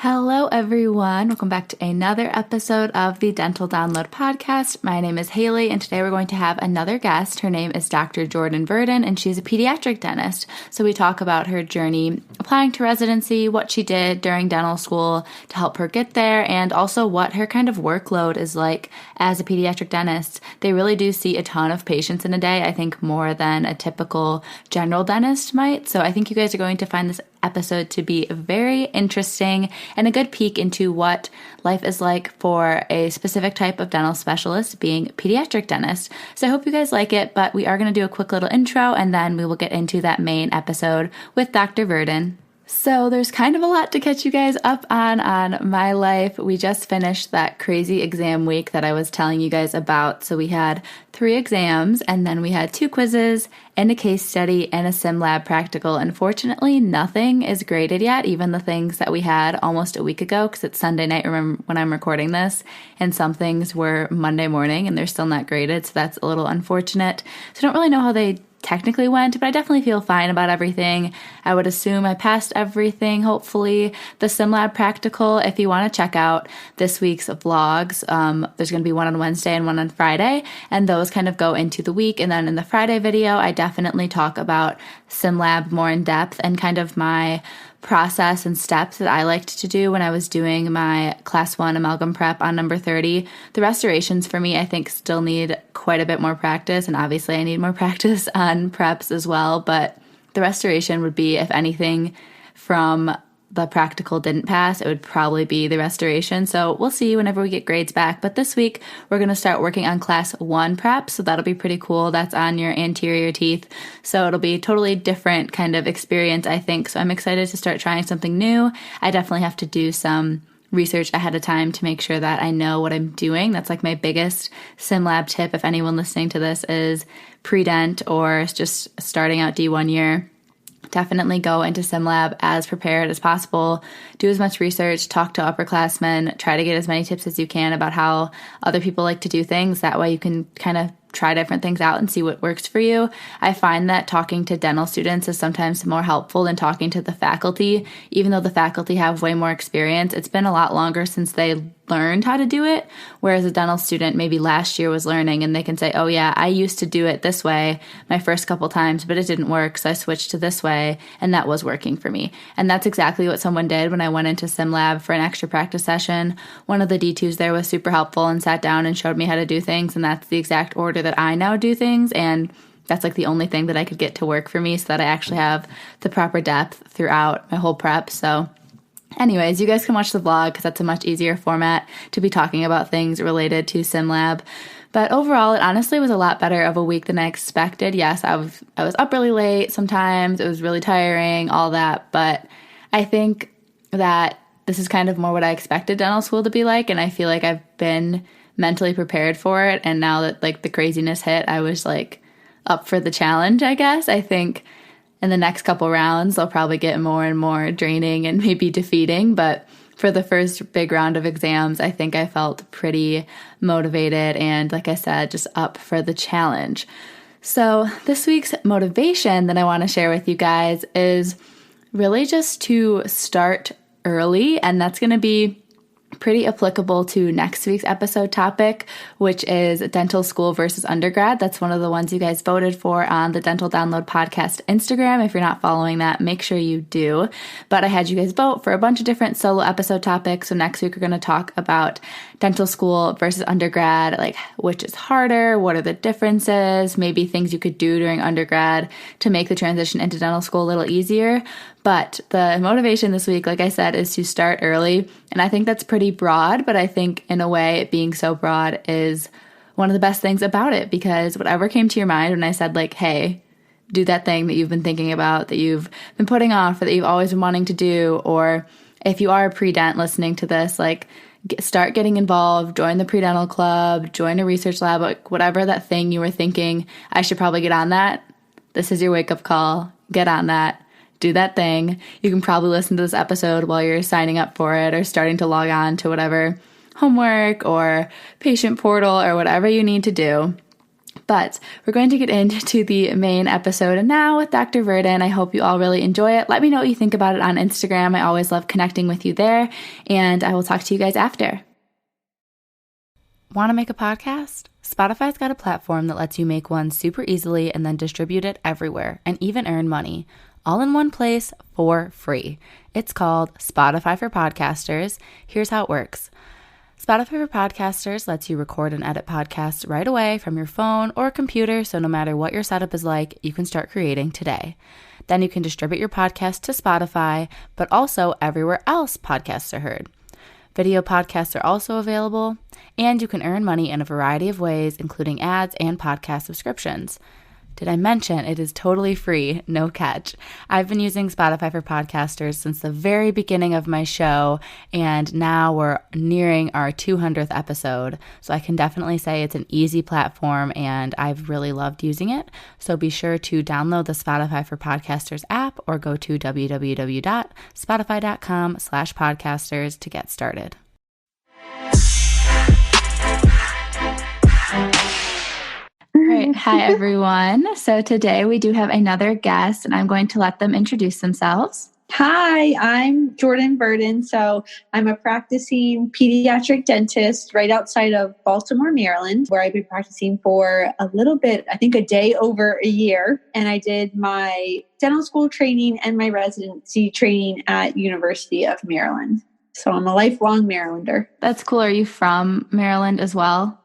Hello, everyone. Welcome back to another episode of the Dental Download Podcast. My name is Haley, and today we're going to have another guest. Her name is Dr. Jordan Virden, and she's a pediatric dentist. So we talk about her journey applying to residency, what she did during dental school to help her get there, and also what her kind of workload is like as a pediatric dentist. They really do see a ton of patients in a day, I think more than a typical general dentist might. So I think you guys are going to find this episode to be very interesting and a good peek into what life is like for a specific type of dental specialist, being a pediatric dentist. So I hope you guys like it, but we are going to do a quick little intro and then we will get into that main episode with Dr. Virden. So there's kind of a lot to catch you guys up on my life. We just finished that crazy exam week that I was telling you guys about. So we had 3 exams and then we had 2 quizzes and a case study and a sim lab practical. Unfortunately, nothing is graded yet, even the things that we had almost a week ago because it's Sunday night when I'm recording this, and some things were Monday morning and they're still not graded. So that's a little unfortunate. So I don't really know how they technically went, but I definitely feel fine about everything. I would assume I passed everything, hopefully. The SimLab practical, if you want to check out this week's vlogs, there's going to be one on Wednesday and one on Friday, and those kind of go into the week. And then in the Friday video, I definitely talk about SimLab more in depth and kind of my process and steps that I liked to do when I was doing my class 1 amalgam prep on number 30. The restorations for me, I think, still need quite a bit more practice, and obviously I need more practice on preps as well, but the restoration would be, if anything, from the practical didn't pass, it would probably be the restoration. So we'll see whenever we get grades back. But this week, we're going to start working on class 1 prep. So that'll be pretty cool. That's on your anterior teeth. So it'll be a totally different kind of experience, I think. So I'm excited to start trying something new. I definitely have to do some research ahead of time to make sure that I know what I'm doing. That's like my biggest SimLab tip. If anyone listening to this is pre-dent or just starting out D1 year, definitely go into SimLab as prepared as possible. Do as much research, talk to upperclassmen, try to get as many tips as you can about how other people like to do things. That way you can kind of try different things out and see what works for you. I find that talking to dental students is sometimes more helpful than talking to the faculty. Even though the faculty have way more experience, it's been a lot longer since they learned how to do it, whereas a dental student maybe last year was learning and they can say, oh yeah, I used to do it this way my first couple times, but it didn't work, so I switched to this way and that was working for me. And that's exactly what someone did when I went into SimLab for an extra practice session. One of the D2s there was super helpful and sat down and showed me how to do things, and that's the exact order that I now do things, and that's like the only thing that I could get to work for me so that I actually have the proper depth throughout my whole prep. So anyways, you guys can watch the vlog because that's a much easier format to be talking about things related to SimLab. But overall, it honestly was a lot better of a week than I expected. Yes, I was up really late sometimes. It was really tiring, all that. But I think that this is kind of more what I expected dental school to be like, and I feel like I've been mentally prepared for it. And now that like the craziness hit, I was like up for the challenge, I guess. I think in the next couple rounds, they'll probably get more and more draining and maybe defeating. But for the first big round of exams, I think I felt pretty motivated and, like I said, just up for the challenge. So this week's motivation that I want to share with you guys is really just to start early. And that's going to be pretty applicable to next week's episode topic, which is dental school versus undergrad. That's one of the ones you guys voted for on the Dental Download Podcast Instagram. If you're not following that, make sure you do. But I had you guys vote for a bunch of different solo episode topics. So next week, we're going to talk about dental school versus undergrad, like which is harder, what are the differences, maybe things you could do during undergrad to make the transition into dental school a little easier. But the motivation this week, like I said, is to start early. And I think that's pretty broad, but I think in a way it being so broad is one of the best things about it, because whatever came to your mind when I said like, hey, do that thing that you've been thinking about, that you've been putting off, or that you've always been wanting to do, or if you are a pre-dent listening to this, like start getting involved, join the pre-dental club, join a research lab, like whatever that thing you were thinking, I should probably get on that. This is your wake-up call. Get on that. Do that thing. You can probably listen to this episode while you're signing up for it or starting to log on to whatever homework or patient portal or whatever you need to do. But we're going to get into the main episode now with Dr. Virden. I hope you all really enjoy it. Let me know what you think about it on Instagram. I always love connecting with you there, and I will talk to you guys after. Want to make a podcast? Spotify's got a platform that lets you make one super easily and then distribute it everywhere and even earn money, all in one place for free. It's called Spotify for Podcasters. Here's how it works. Spotify for Podcasters lets you record and edit podcasts right away from your phone or computer, so no matter what your setup is like, you can start creating today. Then you can distribute your podcast to Spotify, but also everywhere else podcasts are heard. Video podcasts are also available, and you can earn money in a variety of ways, including ads and podcast subscriptions. Did I mention it is totally free, no catch? I've been using Spotify for Podcasters since the very beginning of my show, and now we're nearing our 200th episode. So I can definitely say it's an easy platform, and I've really loved using it. So be sure to download the Spotify for Podcasters app or go to www.spotify.com/podcasters to get started. All right. Hi, everyone. So today we do have another guest, and I'm going to let them introduce themselves. Hi, I'm Jordan Virden. So I'm a practicing pediatric dentist right outside of Baltimore, Maryland, where I've been practicing for a little bit, I think a day over a year. And I did my dental school training and my residency training at University of Maryland. So I'm a lifelong Marylander. That's cool. Are you from Maryland as well?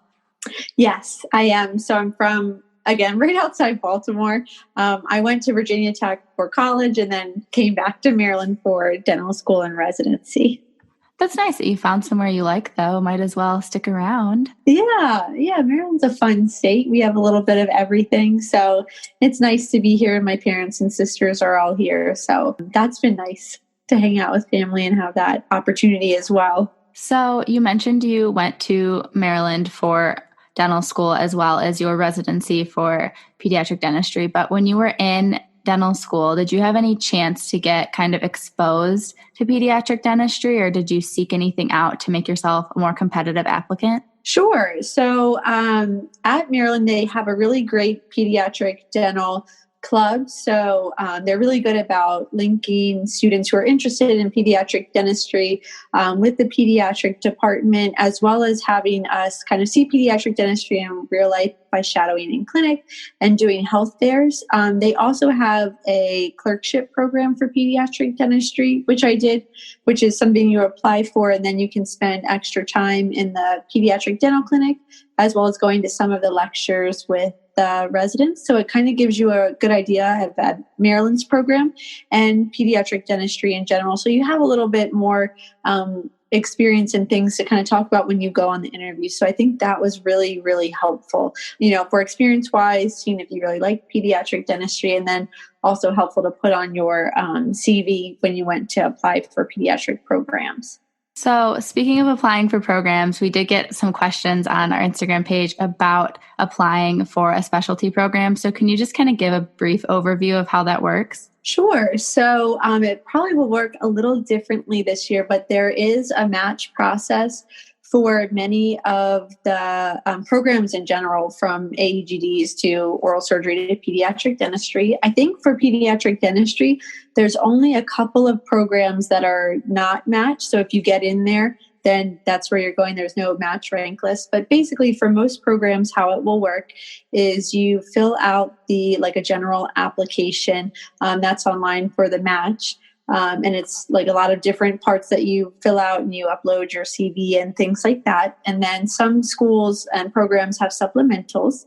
Yes, I am. So I'm from, again, right outside Baltimore. I went to Virginia Tech for college and then came back to Maryland for dental school and residency. That's nice that you found somewhere you like, though. Might as well stick around. Yeah. Maryland's a fun state. We have a little bit of everything. So it's nice to be here. My parents and sisters are all here. So that's been nice to hang out with family and have that opportunity as well. So you mentioned you went to Maryland for dental school as well as your residency for pediatric dentistry. But when you were in dental school, did you have any chance to get kind of exposed to pediatric dentistry, or did you seek anything out to make yourself a more competitive applicant? Sure. So at Maryland, they have a really great pediatric dental club. So they're really good about linking students who are interested in pediatric dentistry with the pediatric department, as well as having us kind of see pediatric dentistry in real life by shadowing in clinic and doing health fairs. They also have a clerkship program for pediatric dentistry, which I did, which is something you apply for, and then you can spend extra time in the pediatric dental clinic, as well as going to some of the lectures with the residents. So it kind of gives you a good idea of that Maryland's program and pediatric dentistry in general. So you have a little bit more experience and things to kind of talk about when you go on the interview. So I think that was really, really helpful, for experience wise, seeing if you really like pediatric dentistry, and then also helpful to put on your CV when you went to apply for pediatric programs. So speaking of applying for programs, we did get some questions on our Instagram page about applying for a specialty program. So can you just kind of give a brief overview of how that works? Sure. So it probably will work a little differently this year, but there is a match process for many of the programs in general, from AEGDs to oral surgery to pediatric dentistry. I think for pediatric dentistry, there's only a couple of programs that are not matched. So if you get in there, then that's where you're going. There's no match rank list. But basically for most programs, how it will work is you fill out a general application that's online for the match. And it's like a lot of different parts that you fill out, and you upload your CV and things like that. And then some schools and programs have supplementals.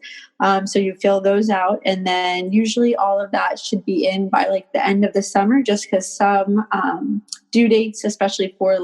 So you fill those out. And then usually all of that should be in by the end of the summer, just because some due dates, especially for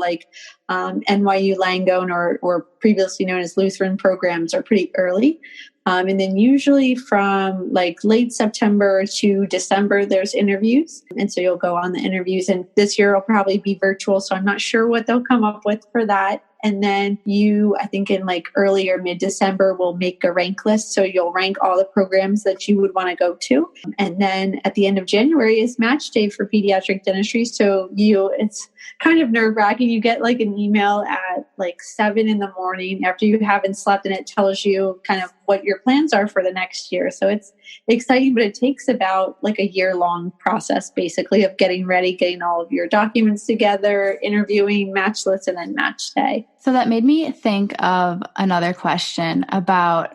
NYU Langone or previously known as Lutheran programs, are pretty early. And then usually from late September to December, there's interviews. And so you'll go on the interviews. And this year will probably be virtual. So I'm not sure what they'll come up with for that. And then you, I think in like early or mid-December, will make a rank list. So you'll rank all the programs that you would want to go to. And then at the end of January is match day for pediatric dentistry. So it's kind of nerve-wracking. You get like an email at like 7 a.m. after you haven't slept, and it tells you kind of what your plans are for the next year. So it's exciting, but it takes about like a year-long process basically of getting ready, getting all of your documents together, interviewing, match lists, and then match day. So that made me think of another question about,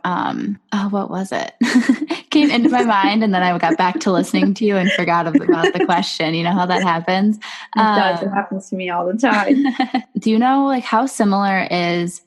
what was it? Came into my mind, and then I got back to listening to you and forgot about the question. You know how that happens? It does. It happens to me all the time. Do you know like how similar is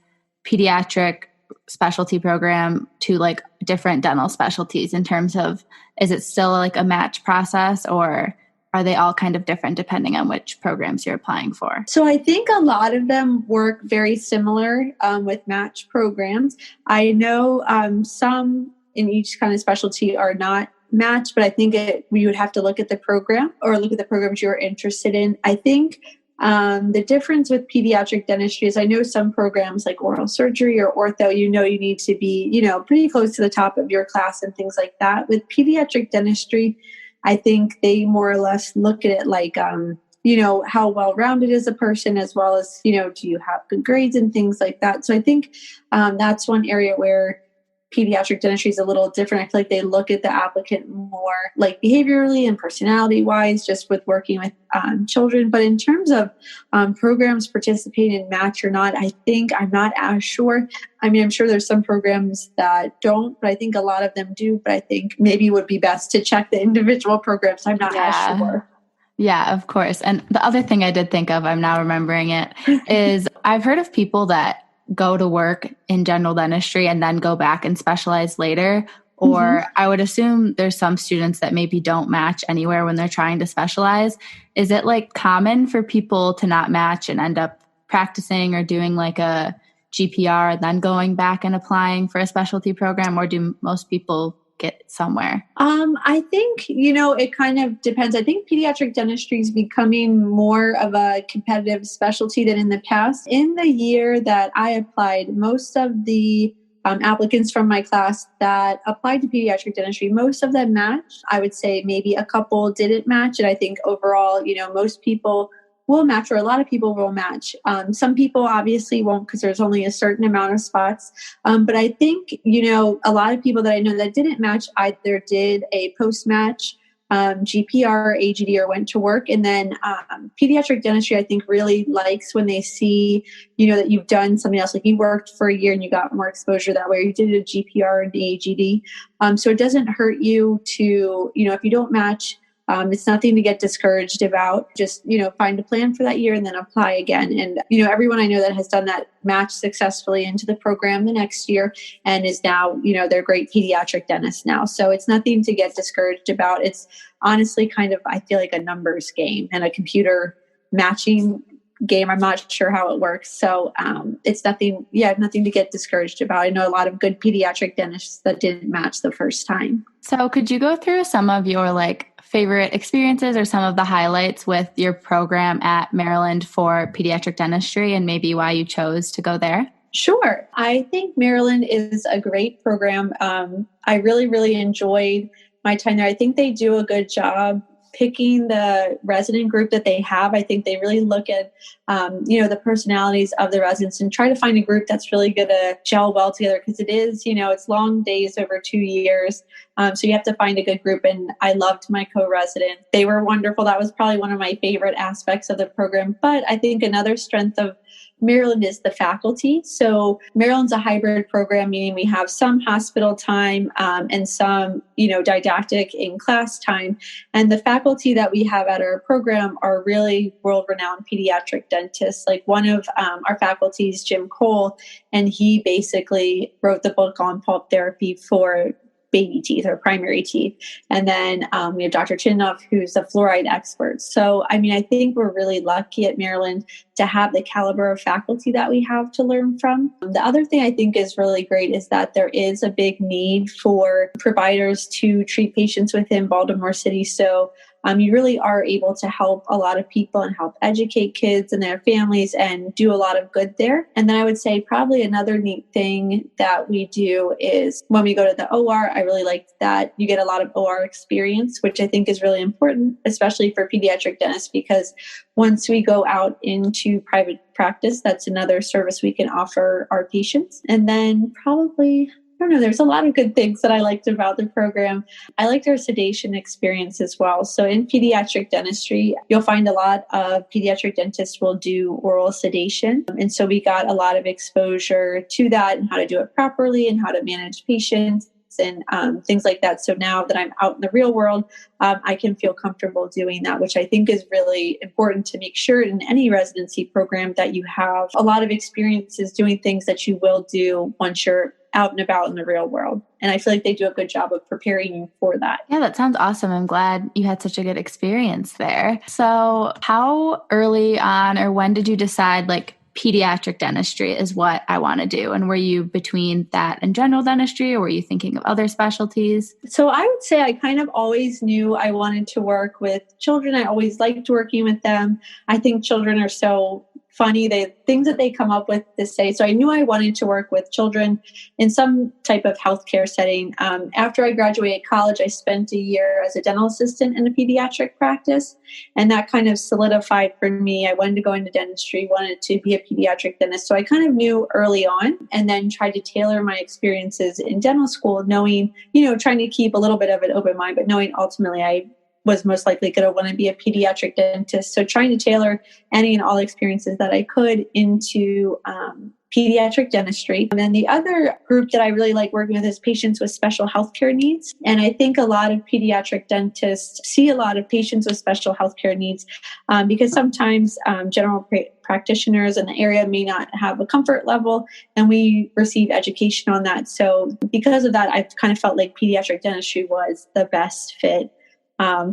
pediatric specialty program to like different dental specialties in terms of, is it still like a match process, or are they all kind of different depending on which programs you're applying for? So I think a lot of them work very similar with match programs. I know some in each kind of specialty are not match, but I think we would have to look at the program or look at the programs you're interested in. I think the difference with pediatric dentistry is I know some programs like oral surgery or ortho, you need to be, pretty close to the top of your class and things like that. With pediatric dentistry, I think they more or less look at it like, how well-rounded is a person, as well as, do you have good grades and things like that. So I think that's one area where pediatric dentistry is a little different. I feel like they look at the applicant more like behaviorally and personality wise, just with working with children. But in terms of programs participating in match or not, I think I'm not as sure. I mean, I'm sure there's some programs that don't, but I think a lot of them do. But I think maybe it would be best to check the individual programs. I'm not as sure. Yeah, of course. And the other thing I did think of, I'm now remembering it, is I've heard of people that go to work in general dentistry and then go back and specialize later. Or I would assume there's some students that maybe don't match anywhere when they're trying to specialize. Is it like common for people to not match and end up practicing or doing like a GPR and then going back and applying for a specialty program? Or do most people get somewhere? I think, it kind of depends. I think pediatric dentistry is becoming more of a competitive specialty than in the past. In the year that I applied, most of the applicants from my class that applied to pediatric dentistry, most of them matched. I would say maybe a couple didn't match. And I think overall, most people will match, or a lot of people will match. Some people obviously won't because there's only a certain amount of spots. But I think, a lot of people that I know that didn't match either did a post-match GPR, AGD, or went to work. And then pediatric dentistry, I think, really likes when they see, that you've done something else, like you worked for a year and you got more exposure that way. You did a GPR and the AGD. So it doesn't hurt you to, if you don't match, it's nothing to get discouraged about. Just, find a plan for that year and then apply again. And, everyone I know that has done that match successfully into the program the next year and is now, they're great pediatric dentists now. So it's nothing to get discouraged about. It's honestly kind of, I feel like a numbers game and a computer matching game. I'm not sure how it works. So it's nothing to get discouraged about. I know a lot of good pediatric dentists that didn't match the first time. So could you go through some of your favorite experiences or some of the highlights with your program at Maryland for pediatric dentistry and maybe why you chose to go there? Sure. I think Maryland is a great program. I really, really enjoyed my time there. I think they do a good job picking the resident group that they have. I think they really look at, the personalities of the residents and try to find a group that's really going to gel well together, because it is, it's long days over 2 years. So you have to find a good group. And I loved my co-resident. They were wonderful. That was probably one of my favorite aspects of the program. But I think another strength of Maryland is the faculty. So Maryland's a hybrid program, meaning we have some hospital time and some, didactic in class time. And the faculty that we have at our program are really world-renowned pediatric dentists. Like one of our faculty is Jim Cole, and he basically wrote the book on pulp therapy for baby teeth or primary teeth. And then we have Dr. Chinoff, who's a fluoride expert. So, I think we're really lucky at Maryland to have the caliber of faculty that we have to learn from. The other thing I think is really great is that there is a big need for providers to treat patients within Baltimore City. So you really are able to help a lot of people and help educate kids and their families and do a lot of good there. And then I would say probably another neat thing that we do is when we go to the OR, I really like that you get a lot of OR experience, which I think is really important, especially for pediatric dentists, because once we go out into private practice, that's another service we can offer our patients. And then probably, I don't know, there's a lot of good things that I liked about the program. I liked our sedation experience as well. So in pediatric dentistry, you'll find a lot of pediatric dentists will do oral sedation. And so we got a lot of exposure to that and how to do it properly and how to manage patients and things like that. So now that I'm out in the real world, I can feel comfortable doing that, which I think is really important to make sure in any residency program that you have a lot of experiences doing things that you will do once you're out and about in the real world. And I feel like they do a good job of preparing you for that. Yeah, that sounds awesome. I'm glad you had such a good experience there. So how early on or when did you decide like pediatric dentistry is what I want to do? And were you between that and general dentistry, or were you thinking of other specialties? So I would say I kind of always knew I wanted to work with children. I always liked working with them. I think children are so funny, things that they come up with to say. So I knew I wanted to work with children in some type of healthcare setting. After I graduated college, I spent a year as a dental assistant in a pediatric practice, and that kind of solidified for me. I wanted to go into dentistry, wanted to be a pediatric dentist. So I kind of knew early on, and then tried to tailor my experiences in dental school, knowing, trying to keep a little bit of an open mind, but knowing ultimately I was most likely going to want to be a pediatric dentist. So trying to tailor any and all experiences that I could into pediatric dentistry. And then the other group that I really like working with is patients with special healthcare needs. And I think a lot of pediatric dentists see a lot of patients with special healthcare needs because sometimes general practitioners in the area may not have a comfort level, and we receive education on that. So because of that, I've kind of felt like pediatric dentistry was the best fit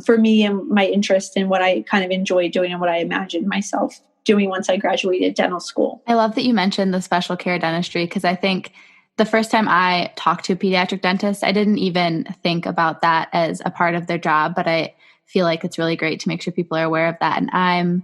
for me and my interest in what I kind of enjoy doing and what I imagined myself doing once I graduated dental school. I love that you mentioned the special care dentistry, because I think the first time I talked to a pediatric dentist, I didn't even think about that as a part of their job, but I feel like it's really great to make sure people are aware of that. And I'm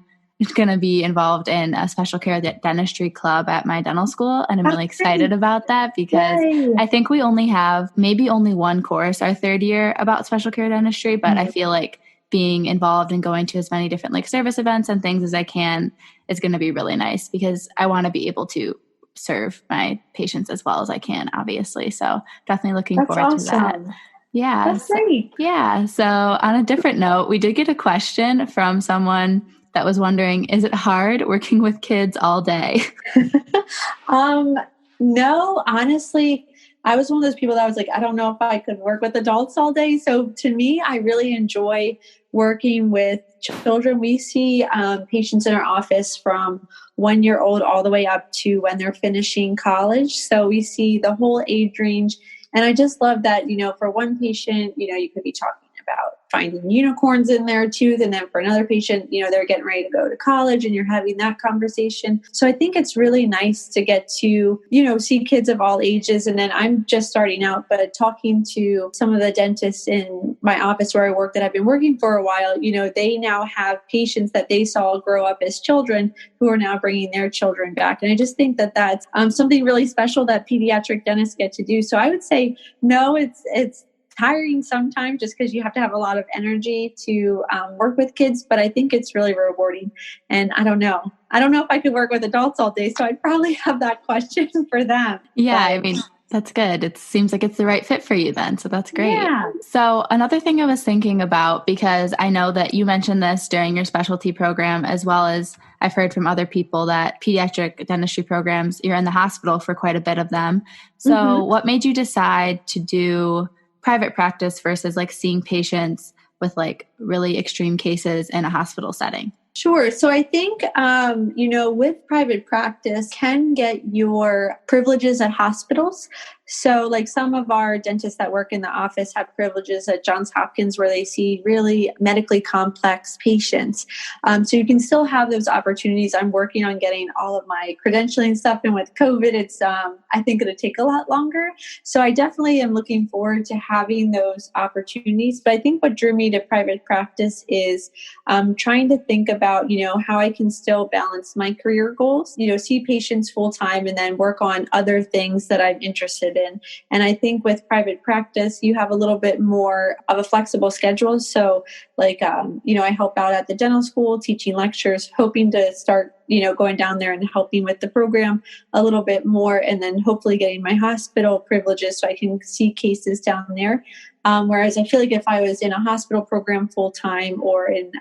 going to be involved in a special care dentistry club at my dental school. And I'm really excited about that because I think we only have maybe only one course our third year about special care dentistry, but I feel like being involved and going to as many different like service events and things as I can is going to be really nice because I want to be able to serve my patients as well as I can, obviously. So definitely looking forward to that. Yeah. That's great. Yeah. So on a different note, we did get a question from someone that was wondering, is it hard working with kids all day? No, honestly, I was one of those people that was like, I don't know if I could work with adults all day. So to me, I really enjoy working with children. We see patients in our office from 1 year old all the way up to when they're finishing college. So we see the whole age range. And I just love that, for one patient, you could be talking about finding unicorns in their tooth. And then for another patient, they're getting ready to go to college and you're having that conversation. So I think it's really nice to get to, see kids of all ages. And then I'm just starting out, but talking to some of the dentists in my office where I work that I've been working for a while, they now have patients that they saw grow up as children who are now bringing their children back. And I just think that that's something really special that pediatric dentists get to do. So I would say, no, it's tiring sometimes just because you have to have a lot of energy to work with kids, but I think it's really rewarding. And I don't know if I could work with adults all day, so I'd probably have that question for them. Yeah, I mean, that's good. It seems like it's the right fit for you then, so that's great. Yeah. So another thing I was thinking about, because I know that you mentioned this during your specialty program, as well as I've heard from other people that pediatric dentistry programs, you're in the hospital for quite a bit of them. So what made you decide to do private practice versus like seeing patients with like really extreme cases in a hospital setting? Sure. So I think, with private practice can get your privileges at hospitals. So like some of our dentists that work in the office have privileges at Johns Hopkins where they see really medically complex patients. So you can still have those opportunities. I'm working on getting all of my credentialing stuff, and with COVID, it's I think it'll take a lot longer. So I definitely am looking forward to having those opportunities. But I think what drew me to private practice is trying to think about, how I can still balance my career goals, see patients full time and then work on other things that I'm interested in. And I think with private practice, you have a little bit more of a flexible schedule. So like, I help out at the dental school, teaching lectures, hoping to start, going down there and helping with the program a little bit more, and then hopefully getting my hospital privileges so I can see cases down there. Whereas I feel like if I was in a hospital program full time or in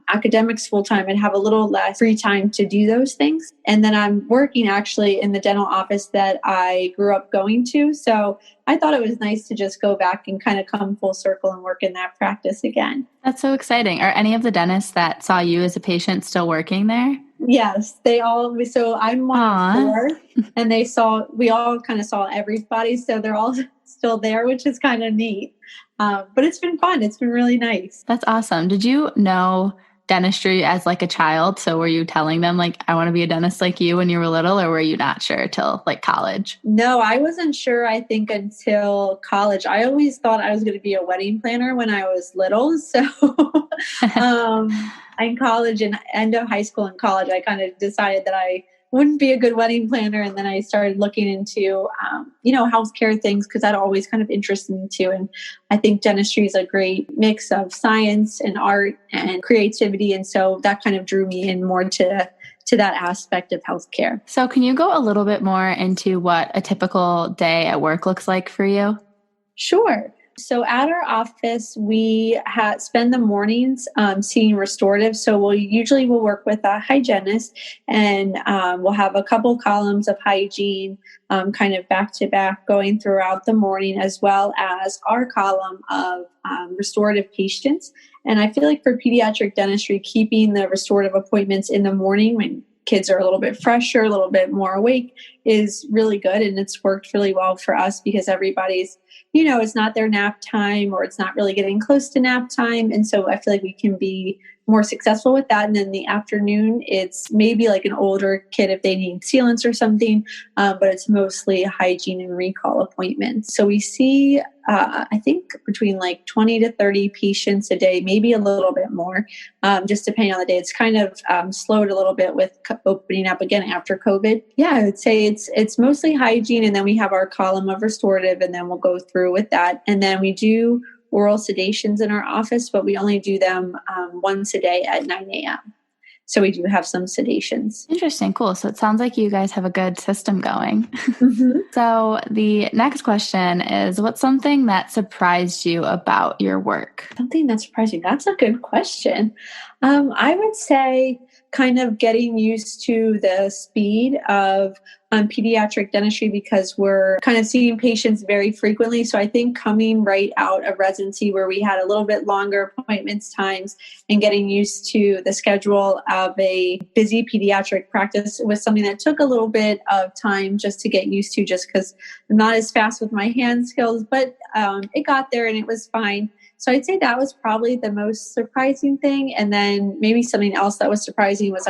academics full time, I'd have a little less free time to do those things. And then I'm working actually in the dental office that I grew up going to. So I thought it was nice to just go back and kind of come full circle and work in that practice again. That's so exciting. Are any of the dentists that saw you as a patient still working there? Yes, they all. So I'm one Aww. of 4, and we all kind of saw everybody. So they're all still there, which is kind of neat. But it's been fun. It's been really nice. That's awesome. Did you know dentistry as like a child? So were you telling them like, I want to be a dentist like you when you were little, or were you not sure till like college? No, I wasn't sure, I think, until college. I always thought I was going to be a wedding planner when I was little. So in college and end of high school and college, I kind of decided that I wouldn't be a good wedding planner. And then I started looking into, healthcare things because that always kind of interested me too. And I think dentistry is a great mix of science and art and creativity. And so that kind of drew me in more to that aspect of healthcare. So can you go a little bit more into what a typical day at work looks like for you? Sure. So at our office, we spend the mornings seeing restorative. So we'll work with a hygienist, and we'll have a couple columns of hygiene kind of back to back going throughout the morning, as well as our column of restorative patients. And I feel like for pediatric dentistry, keeping the restorative appointments in the morning when kids are a little bit fresher, a little bit more awake is really good. And it's worked really well for us because everybody's, it's not their nap time or it's not really getting close to nap time. And so I feel like we can be more successful with that. And then in the afternoon, it's maybe like an older kid if they need sealants or something, but it's mostly hygiene and recall appointments. So we see, I think between like 20 to 30 patients a day, maybe a little bit more, just depending on the day. It's kind of slowed a little bit with opening up again after COVID. Yeah, I would say it's mostly hygiene. And then we have our column of restorative, and then we'll go through with that. And then we do oral sedations in our office, but we only do them once a day at 9 a.m. So we do have some sedations. Interesting. Cool. So it sounds like you guys have a good system going. Mm-hmm. So the next question is, what's something that surprised you about your work? Something that surprised you? That's a good question. I would say kind of getting used to the speed of pediatric dentistry because we're kind of seeing patients very frequently. So I think coming right out of residency where we had a little bit longer appointments times and getting used to the schedule of a busy pediatric practice was something that took a little bit of time just to get used to, just because I'm not as fast with my hand skills, but it got there and it was fine. So I'd say that was probably the most surprising thing. And then maybe something else that was surprising was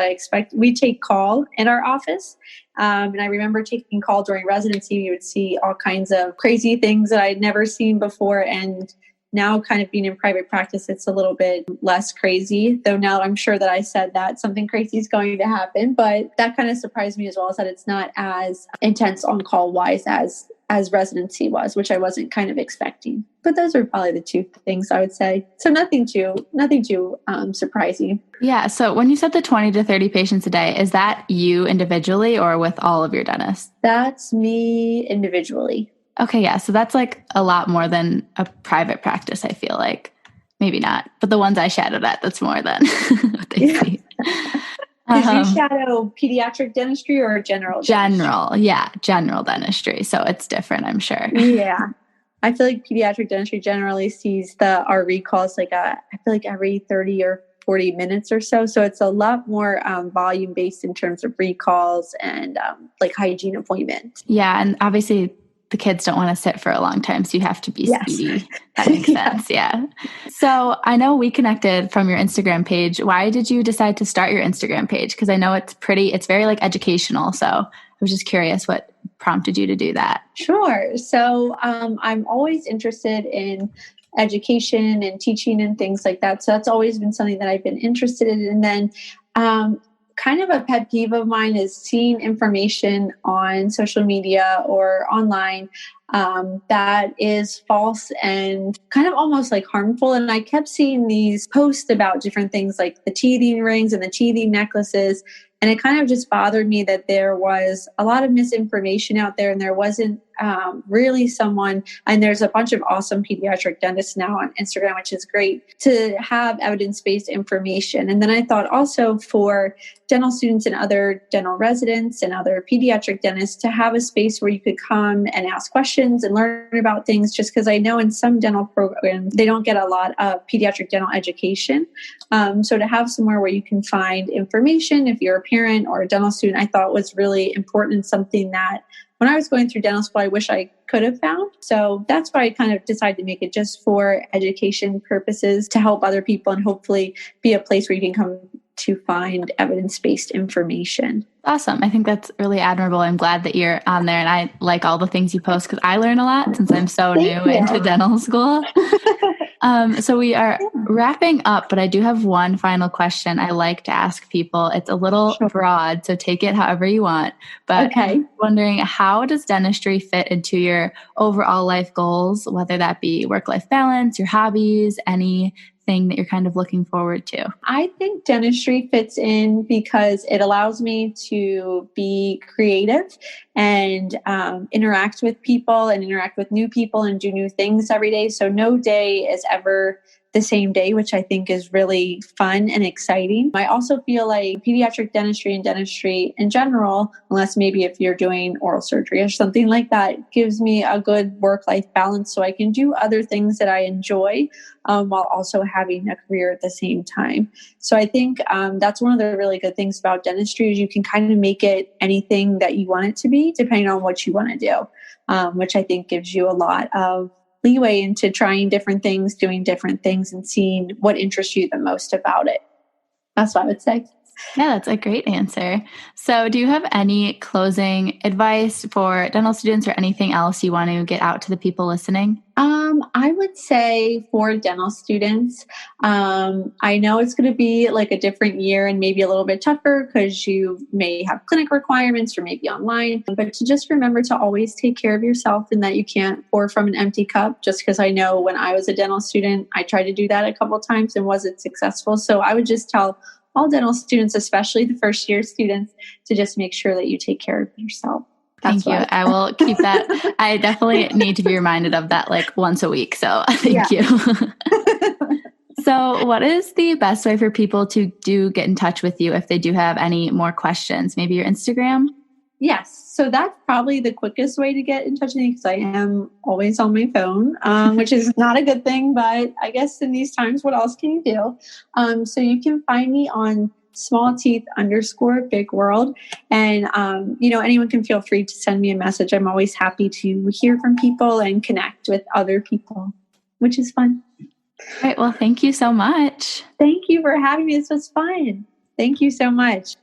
we take call in our office. And I remember taking call during residency. You would see all kinds of crazy things that I'd never seen before. And now kind of being in private practice, it's a little bit less crazy. Though now I'm sure that I said that something crazy is going to happen. But that kind of surprised me as well, is that it's not as intense on call wise as residency was, which I wasn't kind of expecting. But those are probably the two things I would say. So nothing too surprising. Yeah. So when you said the 20 to 30 patients a day, is that you individually or with all of your dentists? That's me individually. Okay. Yeah. So that's like a lot more than a private practice, I feel like. Maybe not. But the ones I shadowed at, that's more than what they see. Did you shadow pediatric dentistry or general dentistry? General dentistry. So it's different, I'm sure. Yeah. I feel like pediatric dentistry generally sees our recalls I feel like every 30 or 40 minutes or so. So it's a lot more volume based in terms of recalls and like hygiene appointments. Yeah. And obviously the kids don't want to sit for a long time, so you have to be Yes. speedy. That makes sense. Yeah. So I know we connected from your Instagram page. Why did you decide to start your Instagram page? Because I know it's very like educational. So I was just curious what prompted you to do that. Sure. So I'm always interested in education and teaching and things like that. So that's always been something that I've been interested in. And then kind of a pet peeve of mine is seeing information on social media or online that is false and kind of almost like harmful. And I kept seeing these posts about different things like the teething rings and the teething necklaces. And it kind of just bothered me that there was a lot of misinformation out there and there wasn't really someone, and there's a bunch of awesome pediatric dentists now on Instagram, which is great, to have evidence-based information. And then I thought also for dental students and other dental residents and other pediatric dentists to have a space where you could come and ask questions and learn about things, just because I know in some dental programs, they don't get a lot of pediatric dental education. So to have somewhere where you can find information, if you're a parent or a dental student, I thought was really important, something that when I was going through dental school, I wish I could have found. So that's why I kind of decided to make it just for education purposes to help other people and hopefully be a place where you can come to find evidence-based information. Awesome. I think that's really admirable. I'm glad that you're on there, and I like all the things you post because I learn a lot since I'm so new into dental school. So we are wrapping up, but I do have one final question I like to ask people. It's a little broad, so take it however you want. But I'm wondering, how does dentistry fit into your overall life goals, whether that be work-life balance, your hobbies, anything that you're kind of looking forward to? I think dentistry fits in because it allows me to be creative and interact with people and interact with new people and do new things every day. So no day is ever the same day, which I think is really fun and exciting. I also feel like pediatric dentistry and dentistry in general, unless maybe if you're doing oral surgery or something like that, gives me a good work-life balance so I can do other things that I enjoy while also having a career at the same time. So I think that's one of the really good things about dentistry is you can kind of make it anything that you want it to be, depending on what you want to do, which I think gives you a lot of leeway into trying different things, doing different things, and seeing what interests you the most about it. That's what I would say. Yeah, that's a great answer. So do you have any closing advice for dental students or anything else you want to get out to the people listening? I would say for dental students, I know it's going to be like a different year and maybe a little bit tougher because you may have clinic requirements or maybe online, but to just remember to always take care of yourself and that you can't pour from an empty cup, just because I know when I was a dental student, I tried to do that a couple of times and wasn't successful. So I would just tell all dental students, especially the first year students, to just make sure that you take care of yourself. Thank you. I will keep that. I definitely need to be reminded of that like once a week. So thank you. So what is the best way for people to get in touch with you if they do have any more questions? Maybe your Instagram? Yes. So that's probably the quickest way to get in touch with me because I am always on my phone, which is not a good thing, but I guess in these times, what else can you do? So you can find me on smallteeth_big world. And, anyone can feel free to send me a message. I'm always happy to hear from people and connect with other people, which is fun. All right. Well, thank you so much. Thank you for having me. This was fun. Thank you so much.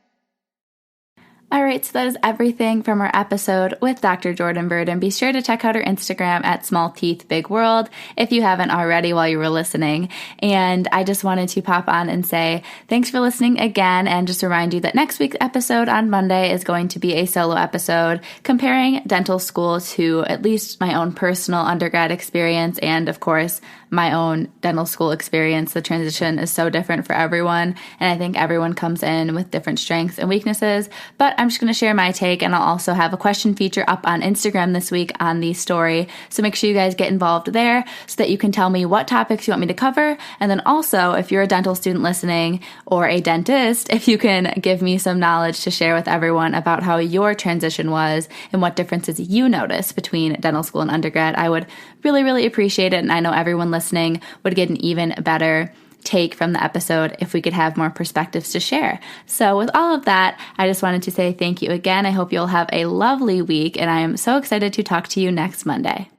All right, so that is everything from our episode with Dr. Jordan Virden. Be sure to check out her Instagram at Small Teeth Big World if you haven't already while you were listening. And I just wanted to pop on and say thanks for listening again, and just remind you that next week's episode on Monday is going to be a solo episode comparing dental school to at least my own personal undergrad experience and, of course, my own dental school experience. The transition is so different for everyone, and I think everyone comes in with different strengths and weaknesses, but I'm just going to share my take, and I'll also have a question feature up on Instagram this week on the story. So make sure you guys get involved there so that you can tell me what topics you want me to cover. And then also, if you're a dental student listening or a dentist, if you can give me some knowledge to share with everyone about how your transition was and what differences you notice between dental school and undergrad, I would really, really appreciate it. And I know everyone listening would get an even better take from the episode if we could have more perspectives to share. So with all of that, I just wanted to say thank you again. I hope you'll have a lovely week, and I am so excited to talk to you next Monday.